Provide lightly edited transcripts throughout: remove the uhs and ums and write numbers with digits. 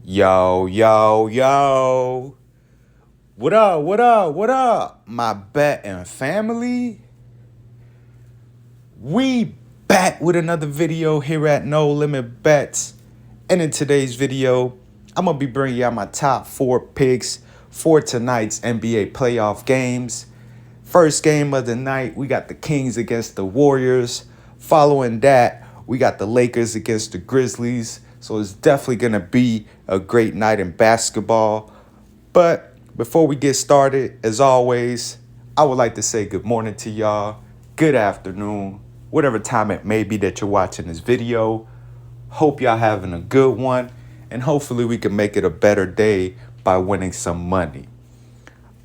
Yo, yo, yo. What up, what up, what up? My bet and family. We back with another video here at No Limit Bets. And in today's video, I'm going to be bringing out my top 4 picks for tonight's NBA playoff games. First game of the night, we got the Kings against the Warriors. Following that, we got the Lakers against the Grizzlies. So it's definitely going to be a great night in basketball. But before we get started, as always, I would like to say good morning to y'all, good afternoon, whatever time it may be that you're watching this video. Hope y'all having a good one, and hopefully we can make it a better day by winning some money.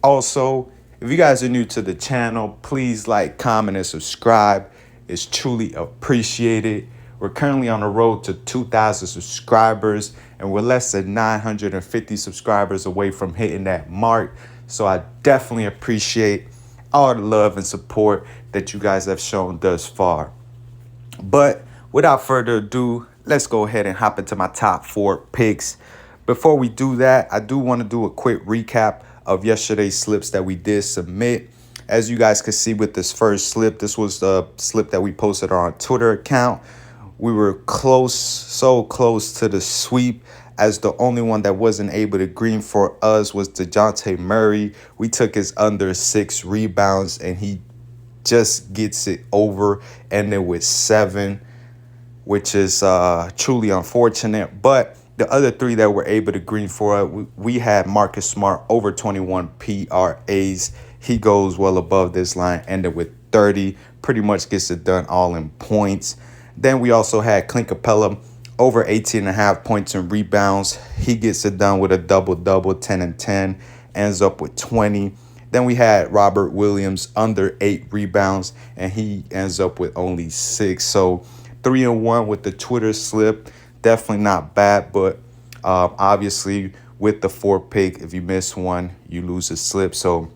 Also, if you guys are new to the channel, please like, comment, and subscribe. It's truly appreciated. We're currently on the road to 2,000 subscribers, and we're less than 950 subscribers away from hitting that mark. So I definitely appreciate all the love and support that you guys have shown thus far. But without further ado, let's go ahead and hop into my top 4 picks. Before we do that, I do want to do a quick recap of yesterday's slips that we did submit. As you guys can see with this first slip, this was the slip that we posted on our Twitter account. We were close, so close to the sweep, as the only one that wasn't able to green for us was DeJounte Murray. We took his under 6 rebounds, and he just gets it over, ending with 7, which is truly unfortunate. But the other 3 that were able to green for us, we had Marcus Smart over 21 PRAs. He goes well above this line, ended with 30, pretty much gets it done all in points. Then we also had Clint Capella over 18.5 points and rebounds. He gets it done with a double-double, 10 and 10, ends up with 20. Then we had Robert Williams under 8 rebounds, and he ends up with only 6. So 3-1 with the Twitter slip. Definitely not bad, but obviously with the 4 pick, if you miss one, you lose a slip. So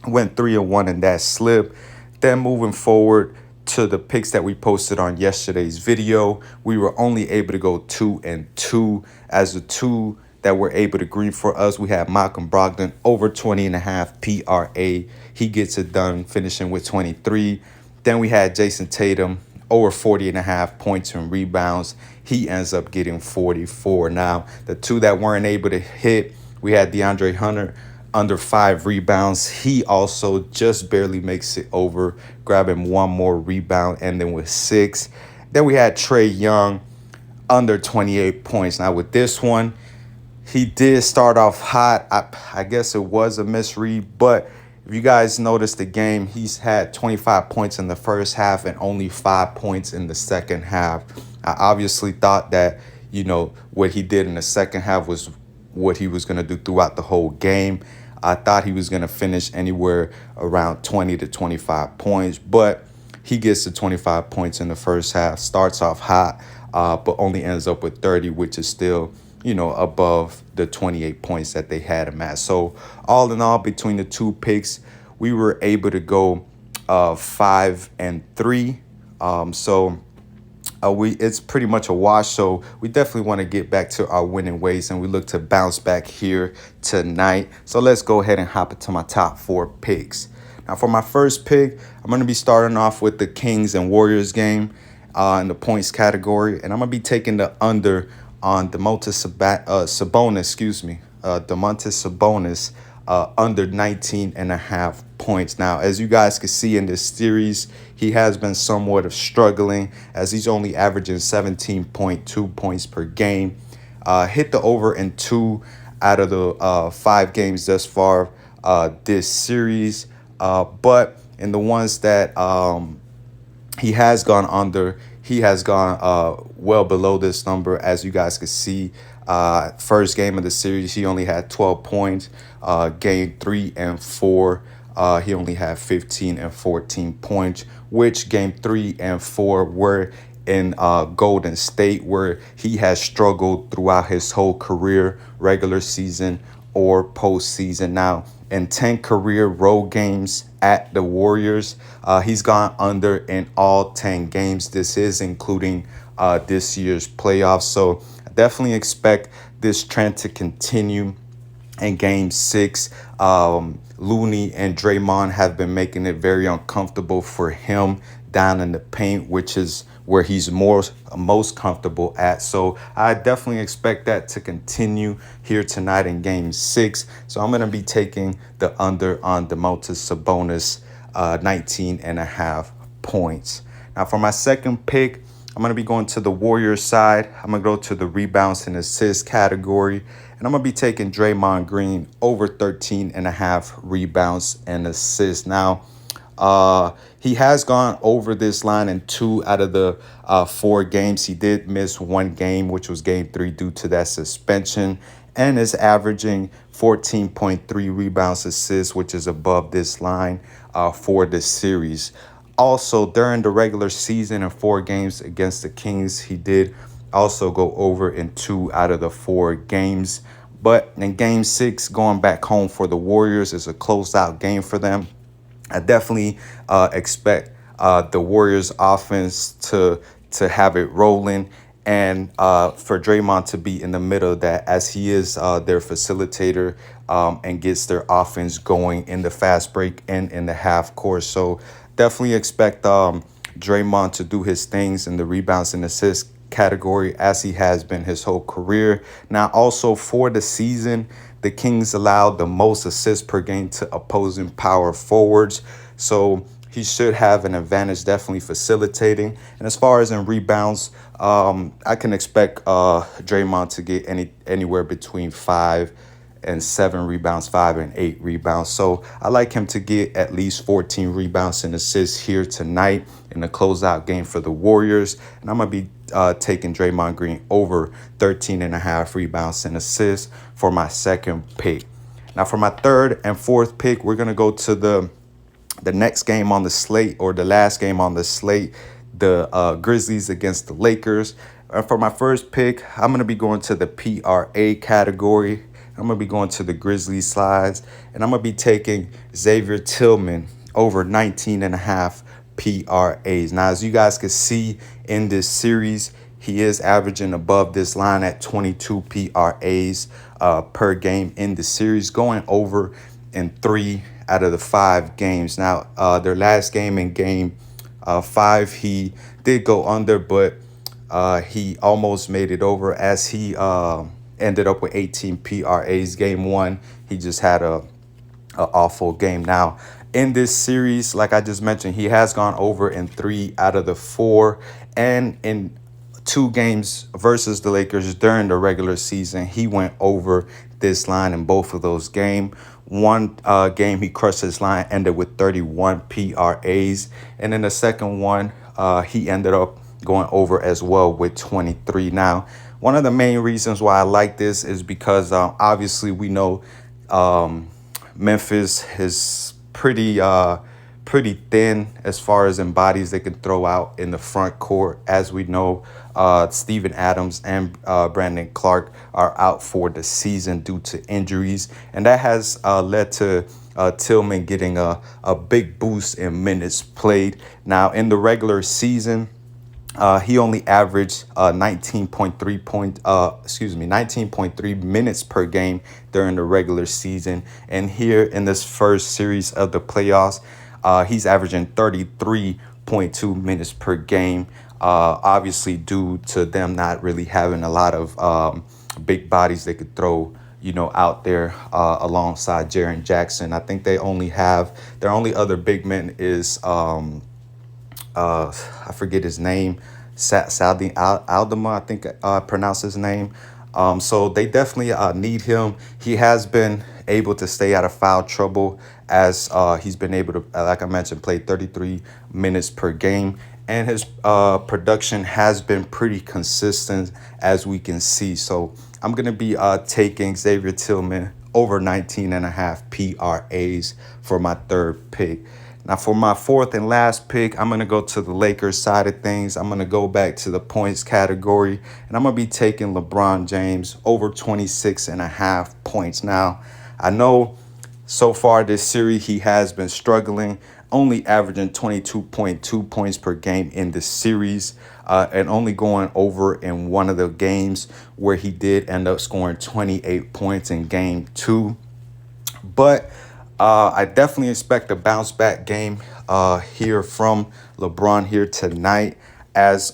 went 3-1 in that slip. Then moving forward to the picks that we posted on yesterday's video, we were only able to go 2-2. As the 2 that were able to green for us, we had Malcolm Brogdon over 20.5 PRA. He gets it done, finishing with 23. Then we had Jason Tatum over 40.5 points and rebounds. He ends up getting 44. Now, the 2 that weren't able to hit, we had DeAndre Hunter under 5 rebounds. He also just barely makes it over, grabbing 1 more rebound, ending with 6. Then we had Trae Young under 28 points. Now with this one, he did start off hot. I guess it was a misread, but if you guys notice the game, he's had 25 points in the first half and only 5 points in the second half. I obviously thought that, what he did in the second half was what he was going to do throughout the whole game. I thought he was going to finish anywhere around 20 to 25 points, but he gets to 25 points in the first half, starts off hot, but only ends up with 30, which is still, above the 28 points that they had him at. So all in all, between the 2 picks, we were able to go 5-3. It's pretty much a wash, so we definitely want to get back to our winning ways, and we look to bounce back here tonight. So let's go ahead and hop into my top 4 picks. Now for my first pick, I'm going to be starting off with the Kings and Warriors game in the points category, and I'm going to be taking the under on Domantas Sabonis under 19.5 points. Now, as you guys can see in this series, he has been somewhat of struggling, as he's only averaging 17.2 points per game. Hit the over in 2 out of the 5 games thus far this series. But in the ones that he has gone under, he has gone well below this number. As you guys can see, first game of the series, he only had 12 points. Game 3 and 4, he only had 15 and 14 points, which game 3 and 4 were in Golden State, where he has struggled throughout his whole career, regular season or postseason. Now, in 10 career road games at the Warriors, he's gone under in all 10 games. This is including this year's playoffs. So I definitely expect this trend to continue in game six. Looney and Draymond have been making it very uncomfortable for him down in the paint, which is where he's most comfortable at. So I definitely expect that to continue here tonight in game six. So I'm going to be taking the under on Domantas Sabonis, 19 and a half points. Now for my second pick, I'm going to be going to the Warriors side. I'm going to go to the rebounds and assists category. And I'm going to be taking Draymond Green over 13 and a half rebounds and assists. Now, he has gone over this line in 2 out of the 4 games. He did miss 1 game, which was game 3 due to that suspension, and is averaging 14.3 rebounds assists, which is above this line for this series. Also, during the regular season in 4 games against the Kings, he did also go over in 2 out of the 4 games. But in game 6, going back home for the Warriors, is a closed out game for them. I definitely expect the Warriors offense to have it rolling, and for Draymond to be in the middle of that, as he is their facilitator and gets their offense going in the fast break and in the half court. So definitely expect Draymond to do his things in the rebounds and assists category, as he has been his whole career. Now, also for the season, the Kings allowed the most assists per game to opposing power forwards. So he should have an advantage, definitely facilitating. And as far as in rebounds, I can expect Draymond to get anywhere between 5 and 7 rebounds, 5 and 8 rebounds. So I like him to get at least 14 rebounds and assists here tonight in the closeout game for the Warriors. And I'm going to be taking Draymond Green over 13 and a half rebounds and assists for my second pick. Now for my third and fourth pick, we're going to go to the next game on the slate, or the last game on the slate, the Grizzlies against the Lakers. And for my first pick, I'm going to be going to the PRA category. I'm going to be going to the Grizzlies slides, and I'm going to be taking Xavier Tillman over 19 and a half PRAs. Now, as you guys can see in this series, he is averaging above this line at 22 PRAs per game in the series, going over in 3 out of the 5 games. Now, their last game in game 5, he did go under, but he almost made it over, as he ended up with 18 PRAs. Game 1, he just had a awful game. Now, in this series, like I just mentioned, he has gone over in 3 out of the 4, and in 2 games versus the Lakers during the regular season, he went over this line in both of those games. One game, he crushed his line, ended with 31 PRAs, and in the second one, he ended up going over as well with 23. Now, one of the main reasons why I like this is because obviously we know Memphis is pretty thin as far as in bodies they can throw out in the front court. As we know, Steven Adams and Brandon Clark are out for the season due to injuries, and that has led to Tillman getting a big boost in minutes played. Now, in the regular season, he only averaged 19.3 minutes per game during the regular season. And here in this first series of the playoffs, he's averaging 33.2 minutes per game, obviously due to them not really having a lot of big bodies they could throw, out there alongside Jaren Jackson. I think their only other big man is I forget his name, Saudi Aldama, I think I pronounce his name. So they definitely need him. He has been able to stay out of foul trouble, as he's been able to, like I mentioned, play 33 minutes per game. And his production has been pretty consistent, as we can see. So I'm going to be taking Xavier Tillman over 19 and a half PRAs for my third pick. Now, for my fourth and last pick, I'm going to go to the Lakers side of things. I'm going to go back to the points category, and I'm going to be taking LeBron James over 26 and a half points. Now, I know so far this series he has been struggling only averaging 22.2 points per game in the series, and only going over in one of the games where he did end up scoring 28 points in game 2. But I definitely expect a bounce back game here from LeBron here tonight, as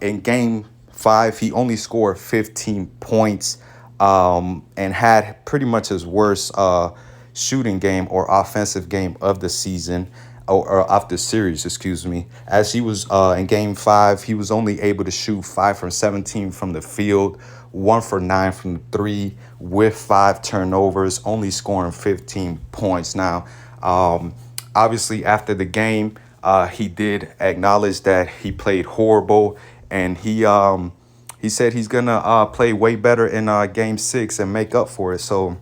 in game 5, he only scored 15 points and had pretty much his worst shooting game or offensive game of the season, or of the series, excuse me. As he was in game 5, he was only able to shoot 5 from 17 from the field, 1 for 9 from the 3, with 5 turnovers, only scoring 15 points. Now, obviously, after the game, he did acknowledge that he played horrible, and he said he's gonna play way better in game 6 and make up for it. So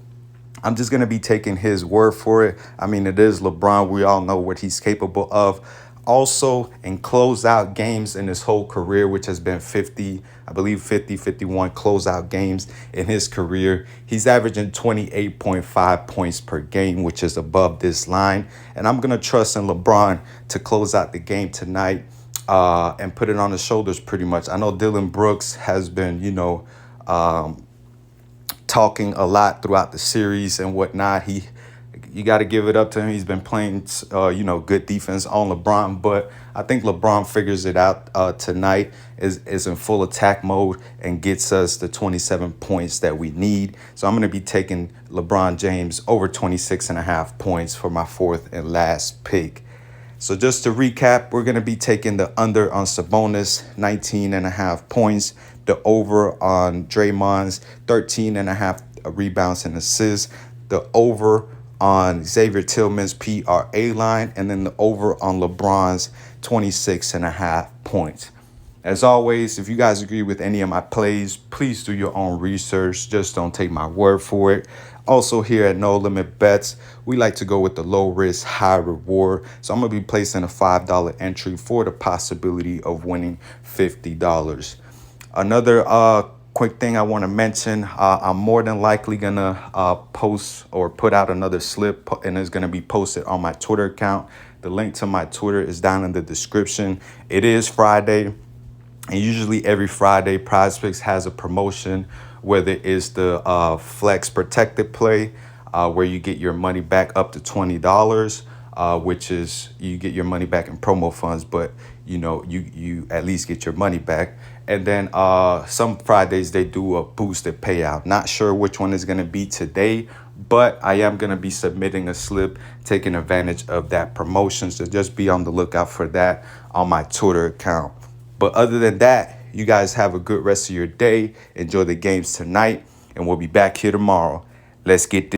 I'm just going to be taking his word for it. I mean, it is LeBron. We all know what he's capable of. Also, in closeout games in his whole career, which has been 50, I believe 50, 51 closeout games in his career, he's averaging 28.5 points per game, which is above this line. And I'm going to trust in LeBron to close out the game tonight and put it on his shoulders pretty much. I know Dylan Brooks has been, talking a lot throughout the series and whatnot. You got to give it up to him. He's been playing, good defense on LeBron, but I think LeBron figures it out tonight, is in full attack mode and gets us the 27 points that we need. So I'm going to be taking LeBron James over 26.5 points for my fourth and last pick. So just to recap, we're going to be taking the under on Sabonis, 19.5 points, the over on Draymond's 13.5 rebounds and assists, the over on Xavier Tillman's PRA line, and then the over on LeBron's 26.5 points. As always, if you guys agree with any of my plays, please do your own research. Just don't take my word for it. Also, here at No Limit Bets, we like to go with the low risk, high reward. So I'm going to be placing a $5 entry for the possibility of winning $50. Another quick thing I want to mention, I'm more than likely going to post or put out another slip, and it's going to be posted on my Twitter account. The link to my Twitter is down in the description. It is Friday. And usually every Friday, PrizePicks has a promotion, whether it's the Flex Protected Play, where you get your money back up to $20, which is you get your money back in promo funds, but you at least get your money back. And then some Fridays they do a boosted payout. Not sure which one is going to be today, but I am going to be submitting a slip, taking advantage of that promotion. So just be on the lookout for that on my Twitter account. But other than that, you guys have a good rest of your day. Enjoy the games tonight, and we'll be back here tomorrow. Let's get this.